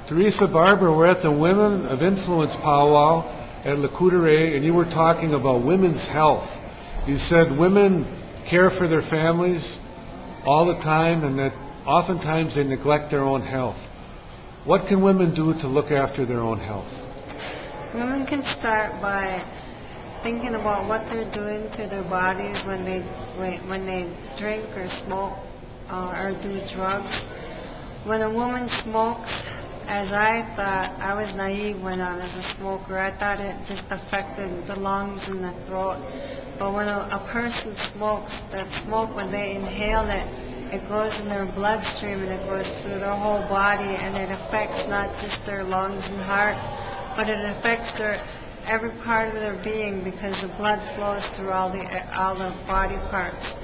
Theresa Barber, we're at the Women of Influence powwow at Lac Courte Oreilles, and you were talking about women's health. You said women care for their families all the time, and that oftentimes they neglect their own health. What can women do to look after their own health? Women can start by thinking about what they're doing to their bodies when they drink or smoke or do drugs. When a woman smokes, as I thought, I was naive when I was a smoker. I thought it just affected the lungs and the throat. But when a person smokes, that smoke, when they inhale it, it goes in their bloodstream and it goes through their whole body, and it affects not just their lungs and heart, but it affects every part of their being, because the blood flows through all the body parts.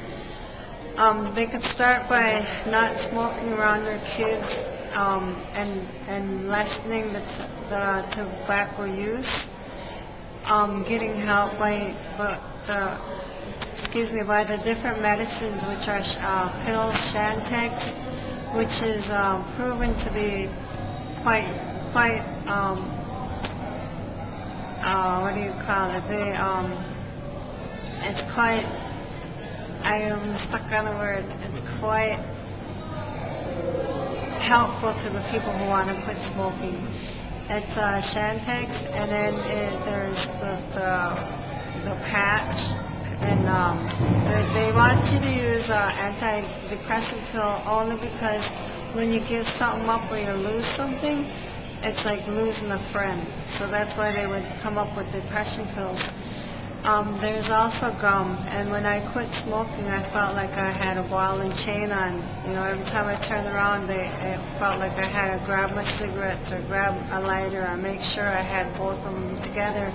They could start by not smoking around their kids and lessening the tobacco use, getting help by the different medicines, which are pills, Shantex, which is proven to be quite what do you call it? It's quite, I am stuck on the word, it's quite helpful to the people who want to quit smoking. It's Shantex, and then there's the patch, and they want you to use antidepressant pill only because when you give something up or you lose something, it's like losing a friend. So that's why they would come up with depression pills. There's also gum, and when I quit smoking, I felt like I had a ball and chain on. Every time I turned around, it felt like I had to grab my cigarettes or grab a lighter or make sure I had both of them together.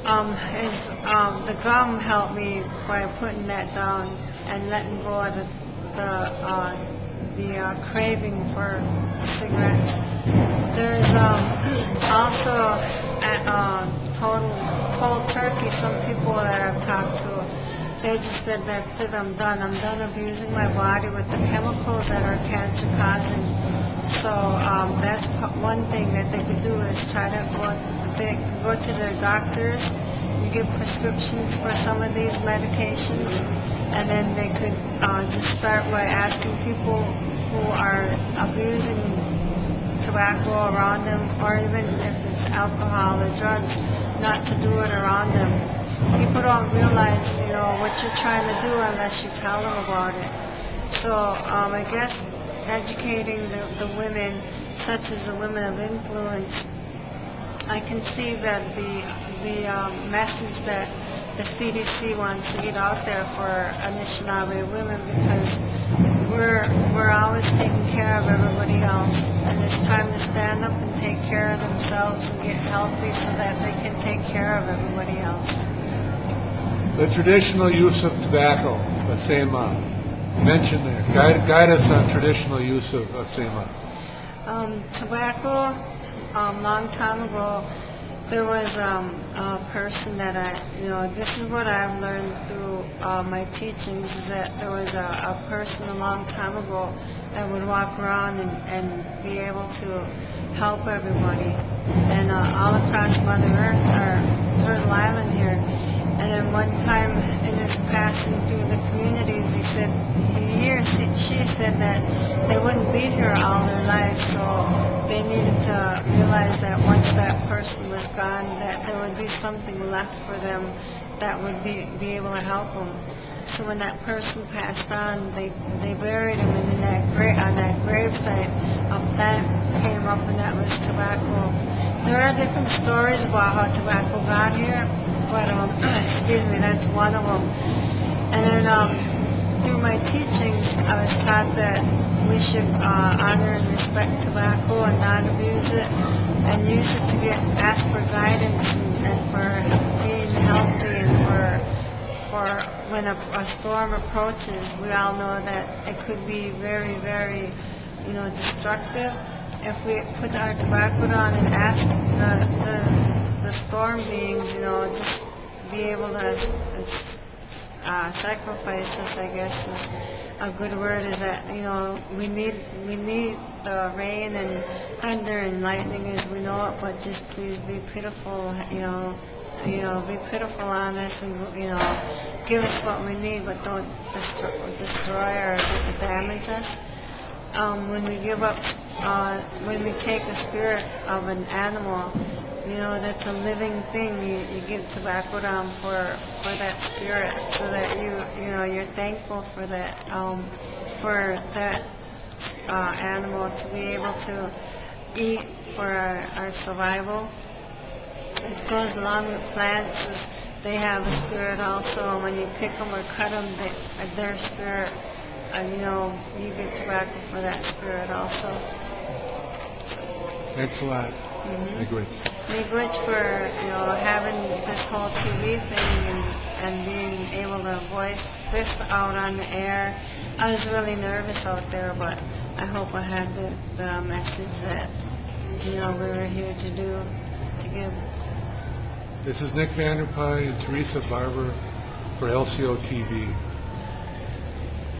The gum helped me by putting that down and letting go of the craving for cigarettes. There's also total cold turkey. Some people that I've talked to, they just said, that's it, I'm done abusing my body with the chemicals that are cancer causing. So that's one thing that they could do, is try to go to their doctors and get prescriptions for some of these medications, and then they could just start by asking people who are abusing tobacco around them, or even if it's alcohol or drugs, not to do it around them. People don't realize, what you're trying to do unless you tell them about it. So I guess educating the women, such as the women of influence, I can see that the message that the CDC wants to get out there for Anishinaabe women, because we're always taking care of everybody else, and it's time to stand up and take care of themselves and get healthy so that they can take care of everybody else. The traditional use of tobacco, Asema, mention there. Guide us on traditional use of Asema. Tobacco, long time ago, there was a person that this is what I've learned through my teachings, is that there was a person a long time ago that would walk around and be able to help everybody, and all across Mother Earth, or Turtle Island here. And then one time in his passing through the communities, she said that they wouldn't be here all their lives, so they needed to realize that once that person was gone, that there would be something left for them that would be able to help them. So when that person passed on, they buried him, and on that gravesite, a plant came up, and that was tobacco. There are different stories about how tobacco got here, but that's one of them. And then through my teachings, I was taught that we should honor and respect tobacco and not abuse it, and use it to ask for guidance and for being healthy, and for when a storm approaches. We all know that it could be very, very, destructive. If we put our tobacco down and ask the storm beings, just be able to sacrifice us, I guess is a good word, is that we need the rain and thunder and lightning as we know it, but just please be pitiful, be pitiful on us and, give us what we need, but don't destroy or damage us. When we give up, when we take the spirit of an animal, that's a living thing. You give tobacco down for that spirit, so that you're thankful for that animal to be able to eat for our survival. It goes along with plants. They have a spirit also, and when you pick them or cut them, their spirit. You get tobacco for that spirit also. Thanks a lot. Miigwech for having this whole TV thing and being able to voice this out on the air. I was really nervous out there, but I hope I had the message that we were here to give. This is Nick Vanderpine and Theresa Barber for LCO TV.